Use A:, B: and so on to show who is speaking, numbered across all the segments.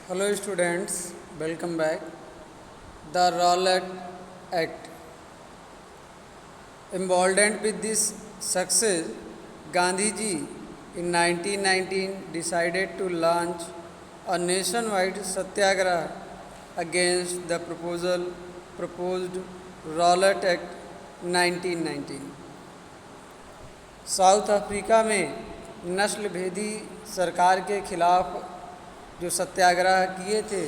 A: Hello students, welcome back. The Rowlatt Act. Emboldened with this success, Gandhiji in 1919 decided to launch a nationwide satyagraha against the proposed Rowlatt Act 1919. South Africa में नस्ल भेदी सरकार के खिलाफ जो सत्याग्रह किए थे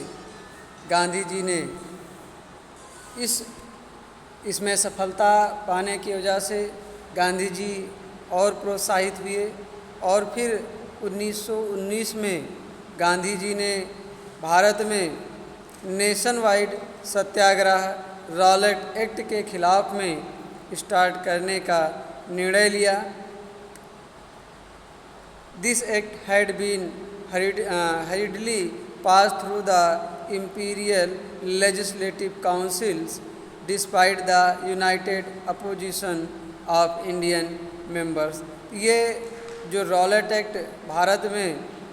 A: गांधी जी ने, इस इसमें सफलता पाने की वजह से गांधी जी और प्रोत्साहित हुए और फिर 1919 में गांधी जी ने भारत में नेशन वाइड सत्याग्रह रॉलेट एक्ट के खिलाफ में स्टार्ट करने का निर्णय लिया। This act had been hurriedly passed through the imperial legislative councils despite the united opposition of Indian members. ये जो रॉलेट एक्ट भारत में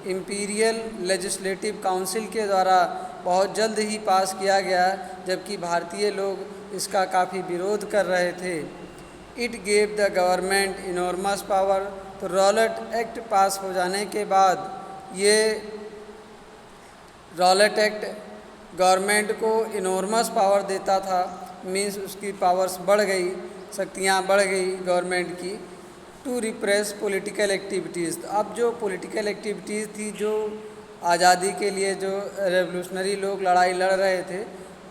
A: इम्पीरियल लेजिस्लेटिव काउंसिल के द्वारा बहुत जल्द ही पास किया गया, जबकि भारतीय लोग इसका काफ़ी विरोध कर रहे थे। It gave the government enormous power. तो रॉलेट एक्ट पास हो जाने के बाद ये रॉलेट एक्ट गवर्नमेंट को इनॉर्मस पावर देता था, मीन्स उसकी पावर्स बढ़ गई, शक्तियाँ बढ़ गई गवर्नमेंट की, टू रिप्रेस पॉलिटिकल एक्टिविटीज़। अब जो पॉलिटिकल एक्टिविटीज़ थी, जो आज़ादी के लिए जो रेवोल्यूशनरी लोग लड़ाई लड़ रहे थे,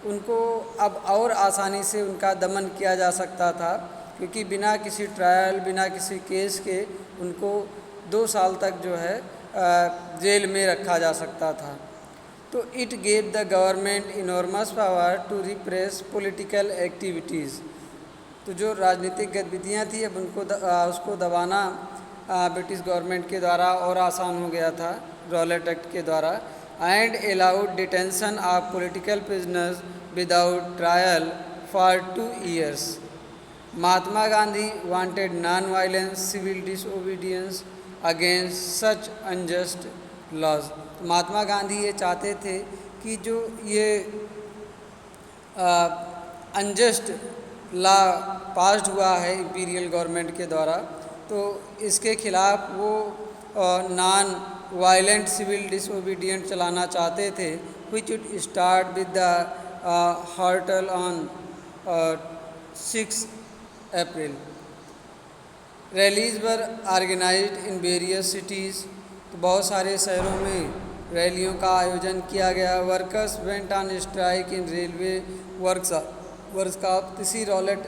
A: उनको अब और आसानी से उनका दमन किया जा सकता था, क्योंकि बिना किसी ट्रायल, बिना किसी केस के उनको 2 साल तक जो है जेल में रखा जा सकता था। तो it gave the government enormous power to repress political activities. तो जो राजनीतिक गतिविधियां थी, अब उनको उसको दबाना ब्रिटिश गवर्नमेंट के द्वारा और आसान हो गया था रॉलेट एक्ट के द्वारा। And allowed detention of political prisoners without trial for 2 years। Mahatma Gandhi wanted non violence civil disobedience against such unjust laws. Mahatma Gandhi ये चाहते थे कि जो ये अनजस्ट लॉ पास्ड हुआ है इंपीरियल गवर्नमेंट के द्वारा, तो इसके खिलाफ वो नॉन वायलेंट सिविल डिसओबीडियंट चलाना चाहते थे, which would start with the hartal on 6 April। Rallies were organised in various cities. तो बहुत सारे शहरों में रैलियों का आयोजन किया गया। Workers went on strike in railway workshop. इसी रॉलेट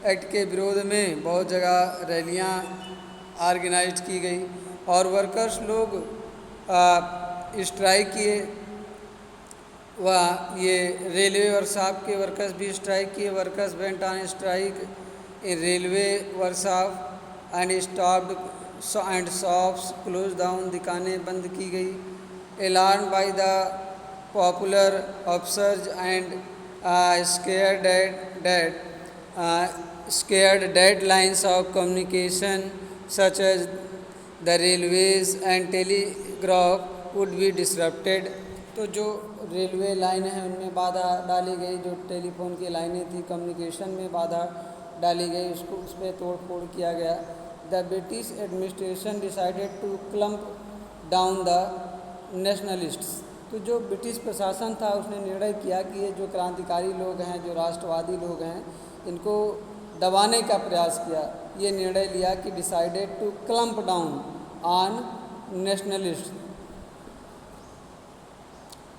A: एक्ट के विरोध में बहुत जगह रैलियां ऑर्गेनाइज की गई और वर्कर्स लोग स्ट्राइक किए। वह ये रेलवे वर्कशॉप के वर्कर्स भी स्ट्राइक किए। Workers went on strike in railway workshop and stopped and shops close down. दुकानें बंद की गई। Alarm by the popular officers and scared deadlines of communication such as the railways and telegraph would be disrupted। तो जो railway लाइनें हैं उनमें बाधा डाली गई, जो टेलीफोन की लाइनें थी, कम्युनिकेशन में बाधा डाली गई, उसको उस पर तोड़ फोड़ किया गया। The British administration decided to clamp down the nationalists. तो जो ब्रिटिश प्रशासन था उसने निर्णय किया कि ये जो क्रांतिकारी लोग हैं, जो राष्ट्रवादी लोग हैं, इनको दबाने का प्रयास किया। ये निर्णय लिया कि decided to clamp down on nationalist.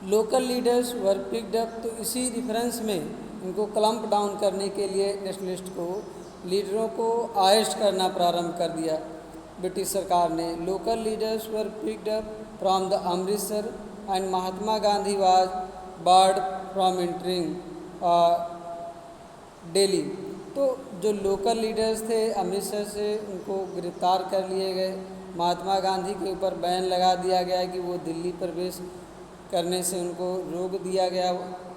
A: Local leaders were picked up. तो इसी रिफरेंस में इनको क्लम्प डाउन करने के लिए नेशनलिस्ट को लीडरों को अरेस्ट करना प्रारंभ कर दिया ब्रिटिश सरकार ने। Local leaders were picked up from the Amritsar and Mahatma Gandhi was board from entering Delhi. तो जो लोकल लीडर्स थे अमृतसर से, उनको गिरफ्तार कर लिए गए। महात्मा गांधी के ऊपर बैन लगा दिया गया कि वो दिल्ली प्रवेश करने से उनको रोक दिया गया,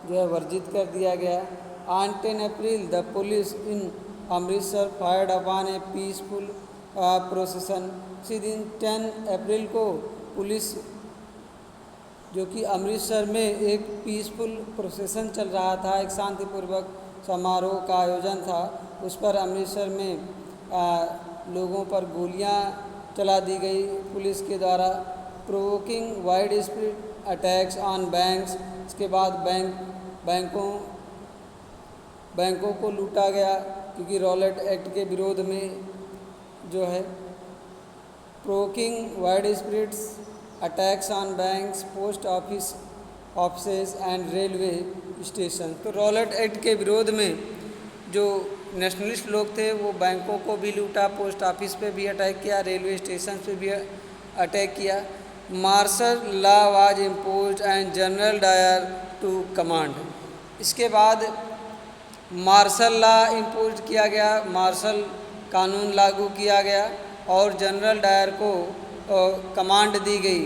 A: जो है वर्जित कर दिया गया। On 10 April the police in Amritsar fired upon A peaceful प्रोसेसन। इसी दिन 10 अप्रैल को पुलिस जो कि अमृतसर में एक पीसफुल प्रोसेसन चल रहा था, एक शांतिपूर्वक समारोह का आयोजन था, उस पर अमृतसर में लोगों पर गोलियां चला दी गई पुलिस के द्वारा, provoking wide spread attacks on banks. इसके बाद बैंकों को लूटा गया, क्योंकि रॉलेट एक्ट के विरोध में जो है provoking wide spread attacks on banks, post offices and railway station. तो रॉलेट एक्ट के विरोध में जो नेशनलिस्ट लोग थे वो बैंकों को भी लूटा, पोस्ट ऑफिस पे भी अटैक किया, रेलवे स्टेशन पे भी अटैक किया। Martial law was imposed and General Dyer to command. इसके बाद मार्शल लॉ इम्पोज किया गया, मार्शल कानून लागू किया गया और जनरल डायर को कमांड दी गई।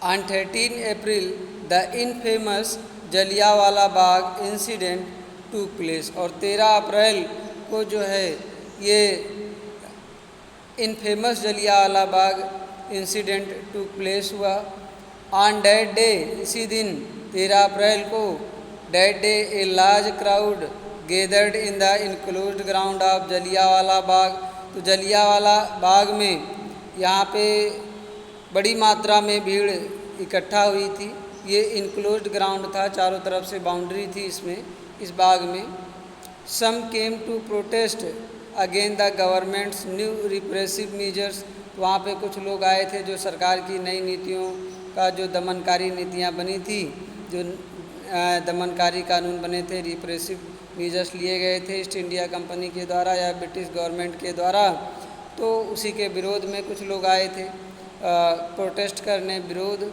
A: On 13 April the infamous Jallianwala Bagh incident took place. और 13 अप्रैल को जो है ये infamous Jallianwala Bagh incident took place हुआ। ऑन डेट डे, इसी दिन 13 अप्रैल को that day, a large crowd gathered in the enclosed ground of Jallianwala Bagh. तो जलियांवाला बाग में यहाँ पे बड़ी मात्रा में भीड़ इकट्ठा हुई थी। ये इनक्लोज्ड ग्राउंड था, चारों तरफ से बाउंड्री थी इसमें, इस बाग में। Some came to protest again the government's new repressive measures. वहाँ पे कुछ लोग आए थे जो सरकार की नई नीतियों का, जो दमनकारी नीतियाँ बनी थी, जो दमनकारी कानून बने थे, रिप्रेसिव मेजर्स लिए गए थे ईस्ट इंडिया कंपनी के द्वारा या ब्रिटिश गवर्नमेंट के द्वारा, तो उसी के विरोध में कुछ लोग आए थे प्रोटेस्ट करने, विरोध।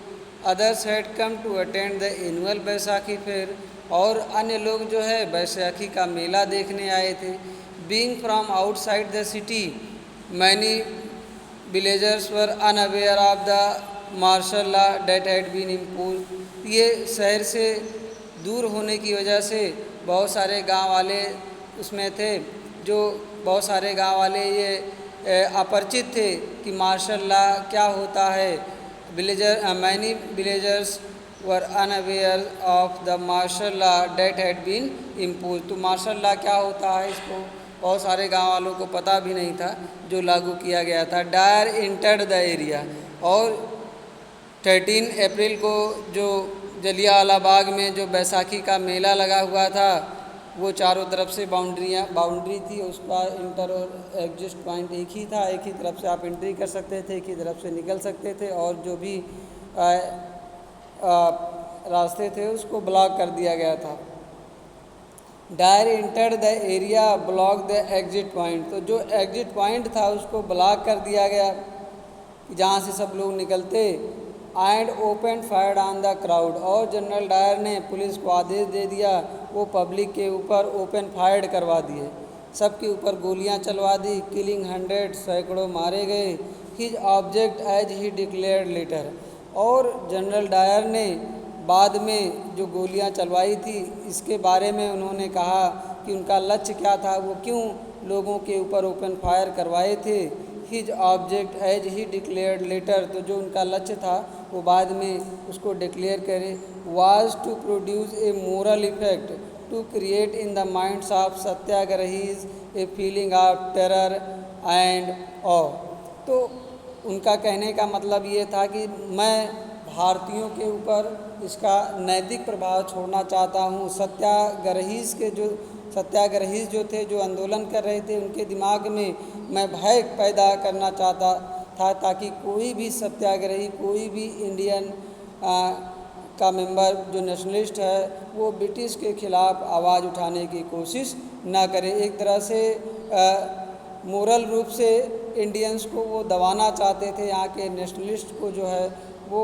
A: Others had come to attend the annual Baisakhi fair. और अन्य लोग जो है बैसाखी का मेला देखने आए थे। Being from outside the city many villagers were unaware of the martial law that had been imposed. ये शहर से दूर होने की वजह से बहुत सारे गांव वाले उसमें थे, जो बहुत सारे गांव वाले ये अपरिचित थे कि मार्शल लॉ क्या होता है। Many villagers were unaware of the martial law that had been impose. तो मार्शल लॉ क्या होता है इसको बहुत सारे गांव वालों को पता भी नहीं था, जो लागू किया गया था। Dyer entered the area. और 13 अप्रैल को जो जलियांवाला बाग में जो बैसाखी का मेला लगा हुआ था, वो चारों तरफ से बाउंड्री थी, उसका इंटर और एग्जिट पॉइंट एक ही था, एक ही तरफ से आप एंट्री कर सकते थे, एक ही तरफ से निकल सकते थे, और जो भी रास्ते थे उसको ब्लॉक कर दिया गया था। Dyer enter the area block the exit point. तो जो एग्जिट पॉइंट था उसको ब्लॉक कर दिया गया, जहाँ से सब लोग निकलते। And open fired on the crowd. और जनरल डायर ने पुलिस को आदेश दे दिया, वो पब्लिक के ऊपर ओपन फायर्ड करवा दिए, सबके ऊपर गोलियां चलवा दी। किलिंग 100, सैकड़ों मारे गए। His object as he declared later. और जनरल डायर ने बाद में जो गोलियां चलवाई थी इसके बारे में उन्होंने कहा कि उनका लक्ष्य क्या था, वो क्यों लोगों के ऊपर ओपन फायर करवाए थे। His object as he declared later. तो जो उनका लक्ष्य था वो बाद में उसको डिक्लेयर करे। Was to produce a moral effect to create in the minds of satyagrahis a feeling of terror and awe. तो उनका कहने का मतलब ये था कि मैं भारतीयों के ऊपर इसका नैतिक प्रभाव छोड़ना चाहता हूँ। सत्याग्रही जो थे, जो आंदोलन कर रहे थे, उनके दिमाग में मैं भय पैदा करना चाहता था, ताकि कोई भी सत्याग्रही, कोई भी इंडियन का मेंबर जो नेशनलिस्ट है वो ब्रिटिश के ख़िलाफ़ आवाज़ उठाने की कोशिश ना करे। एक तरह से मोरल रूप से इंडियंस को वो दबाना चाहते थे। यहाँ के नेशनलिस्ट को जो है वो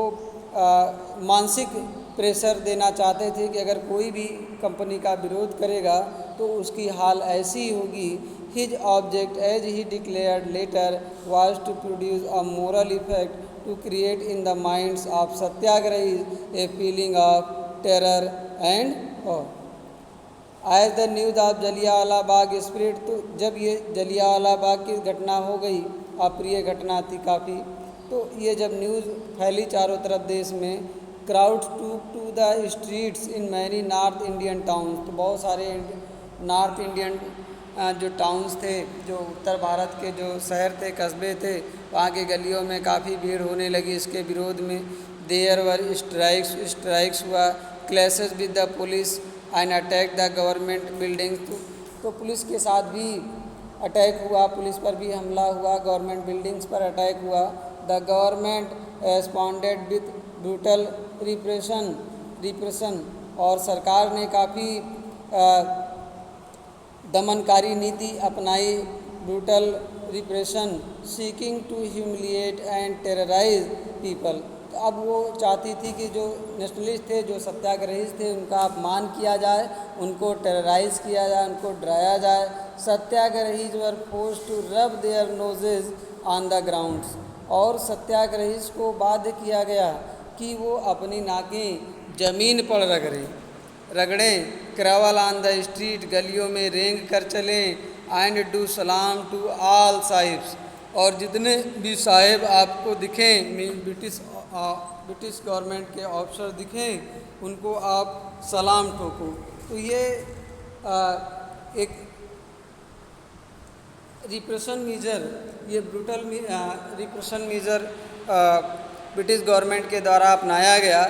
A: मानसिक प्रेशर देना चाहते थे कि अगर कोई भी कंपनी का विरोध करेगा तो उसकी हाल ऐसी होगी। His object as he declared later was to produce a moral effect to create in the minds of satyagrahi a feeling of terror and awe. As the news of Jallianwala Bagh spread. तो जब ये जलियांवाला बाग की घटना हो गई, अप्रिय घटना थी काफ़ी, तो ये जब न्यूज़ फैली चारों तरफ देश में, crowd to the streets in many north Indian towns, तो बहुत सारे नॉर्थ इंडियन जो टाउन्स थे, जो उत्तर भारत के जो शहर थे, कस्बे थे, वहाँ के गलियों में काफ़ी भीड़ होने लगी इसके विरोध में। देयर वर स्ट्राइक्स हुआ, clashes with the police and attack the government buildings, तो पुलिस के साथ भी अटैक हुआ, पुलिस पर भी हमला हुआ, गवर्नमेंट बिल्डिंग्स पर अटैक हुआ। The government responded with brutal repression, और सरकार ने काफ़ी दमनकारी नीति अपनाई, brutal repression, seeking to humiliate and terrorise people. तो अब वो चाहती थी कि जो नेशनलिस्ट थे, जो सत्याग्रही थे, उनका अपमान किया जाए, उनको टेरराइज किया जाए, उनको डराया जाए। Satyagrahis were forced to rub their noses on the grounds, और सत्याग्रही को बाध्य किया गया कि वो अपनी नाकें जमीन पर रगड़ें, क्रावल ऑन द स्ट्रीट, गलियों में रेंग कर चलें, and do salaam to all sahibs, और जितने भी साहिब आपको दिखें, ब्रिटिश गवर्नमेंट के ऑफिसर दिखें, उनको आप सलाम ठोको। तो ये एक रिप्रेशन मीजर, ये brutal repression measure British government के द्वारा अपनाया गया।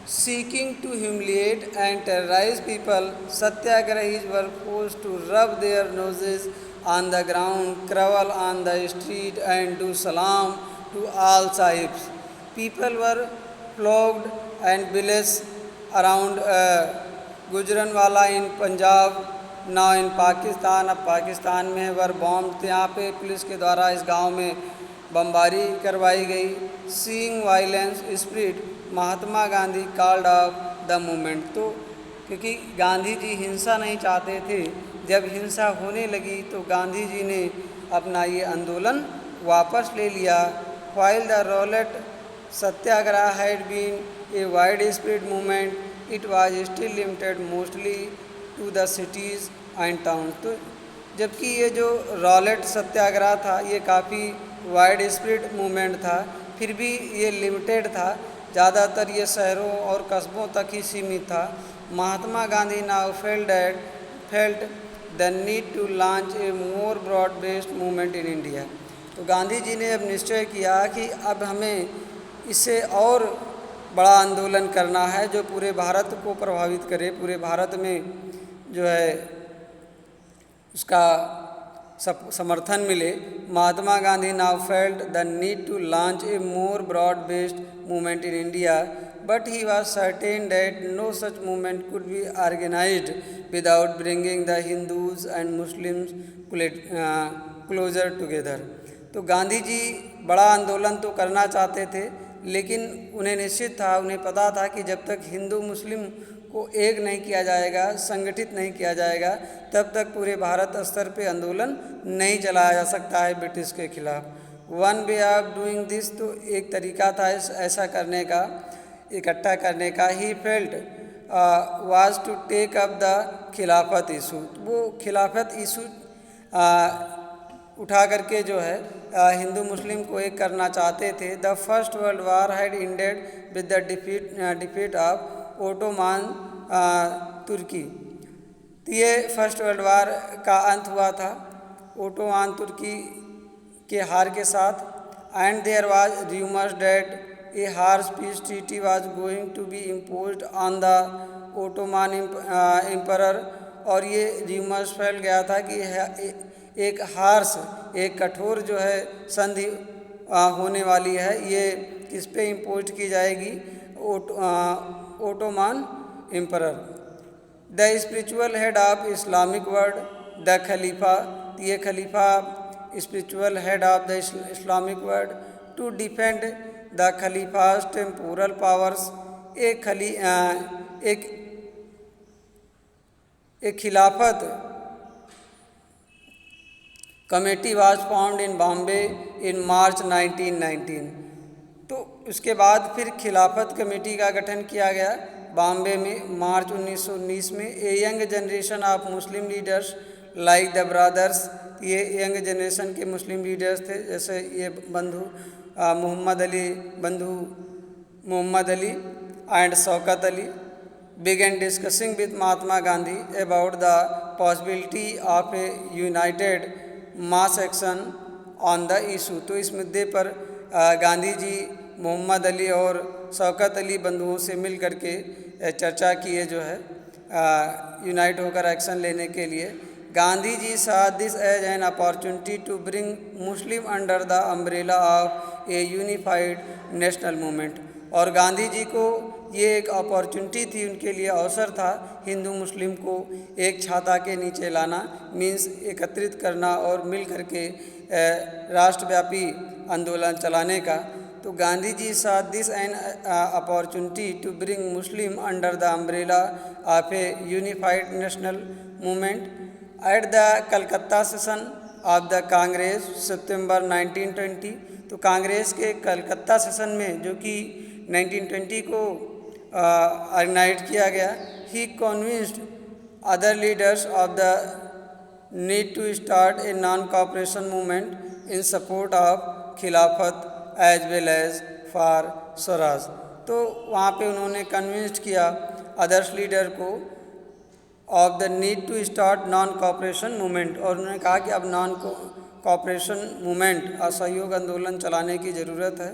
A: Seeking to humiliate and terrorise people, satyagrahis were forced to rub their noses on the ground, crawl on the street and do salaam to all sahibs. People were flogged and villages around Gujranwala in Punjab, now in Pakistan, अब पाकिस्तान में वर bomb, यहाँ पे police के द्वारा इस गांव में बमबारी करवाई गई। Seeing violence spirit, Mahatma Gandhi called off the movement, तो क्योंकि गांधी जी हिंसा नहीं चाहते थे, जब हिंसा होने लगी तो गांधी जी ने अपना ये आंदोलन वापस ले लिया। While the Rowlatt satyagraha had been a widespread movement, it was still limited mostly to the cities and town, तो जबकि ये जो रॉलेट सत्याग्रह था ये काफ़ी वाइड स्प्रेड मूवमेंट था, फिर भी ये लिमिटेड था, ज़्यादातर ये शहरों और कस्बों तक ही सीमित था। Mahatma Gandhi now felt the need to launch a more broad based movement in India, तो गांधी जी ने अब निश्चय किया कि अब हमें इससे और बड़ा आंदोलन करना है जो पूरे भारत को प्रभावित करे, पूरे भारत में जो है उसका समर्थन मिले। Mahatma Gandhi now felt the need to launch a more broad based movement in India, but he was certain that no such movement could be organised without bringing the Hindus and Muslims closer together. तो गांधी जी बड़ा आंदोलन तो करना चाहते थे, लेकिन उन्हें निश्चित था, उन्हें पता था कि जब तक हिंदू मुस्लिम को एक नहीं किया जाएगा, संगठित नहीं किया जाएगा, तब तक पूरे भारत स्तर पे आंदोलन नहीं चलाया जा सकता है ब्रिटिश के खिलाफ। One way of doing this, तो एक तरीका था ऐसा करने का, इकट्ठा करने का। He felt was to take up the Khilafat issue, वो खिलाफत इशू उठा करके जो है हिंदू मुस्लिम को एक करना चाहते थे। The first world war had ended with the defeat of Ottoman Turkey, तो ये फर्स्ट वर्ल्ड वार का अंत हुआ था ओटोमान तुर्की के हार के साथ। And there was rumours that a harsh peace treaty was going to be imposed on the Ottoman emperor, और ये रूमर्स फैल गया था कि एक हार्श, एक कठोर जो है संधि होने वाली है, ये किस पे इम्पोज की जाएगी, Ottoman emperor. The spiritual head of Islamic world the khalifa, ये khalifa spiritual head of the Islamic world to defend the khalifa's temporal powers, एक Khilafat committee was found in Bombay in March 1919, तो उसके बाद फिर खिलाफत कमेटी का गठन किया गया बॉम्बे में मार्च 1919 में। A young generation of Muslim leaders like the brothers, ये यंग जनरेशन के मुस्लिम लीडर्स थे, जैसे ये बंधु मोहम्मद अली बंधु Muhammad Ali and Shaukat Ali began discussing with Mahatma Gandhi about the possibility of a united mass action on the issue। तो इस मुद्दे पर गांधी जी मोहम्मद अली और शौकत अली बंधुओं से मिल करके चर्चा किए जो है यूनाइट होकर एक्शन लेने के लिए। Gandhi ji saw this as an opportunity to bring Muslim under the umbrella of a unified national movement। और गांधी जी को ये एक अपॉर्चुनिटी थी, उनके लिए अवसर था हिंदू मुस्लिम को एक छाता के नीचे लाना, मीन्स एकत्रित करना और मिल करके राष्ट्रव्यापी आंदोलन चलाने का। तो गांधी जी saw this an opportunity to bring Muslim under the umbrella of a unified national movement। At the Calcutta session of the Congress September 1920, तो कांग्रेस के कलकत्ता सेशन में जो कि 1920 को ऑर्गेनाइज किया गया, he convinced other leaders of the need to start a non cooperation movement in support of Khilafat as well as for swaraj. तो वहाँ पे उन्होंने कन्विंस्ड किया अदर्स लीडर को of the need to start non cooperation movement, और उन्होंने कहा कि अब नॉन कॉपरेशन मूवमेंट असहयोग आंदोलन चलाने की ज़रूरत है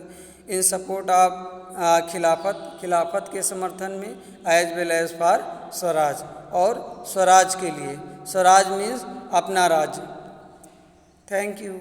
A: इन सपोर्ट ऑफ खिलाफत के समर्थन में as well as for swaraj, और स्वराज के लिए। स्वराज मीन्स अपना राज्य। Thank you.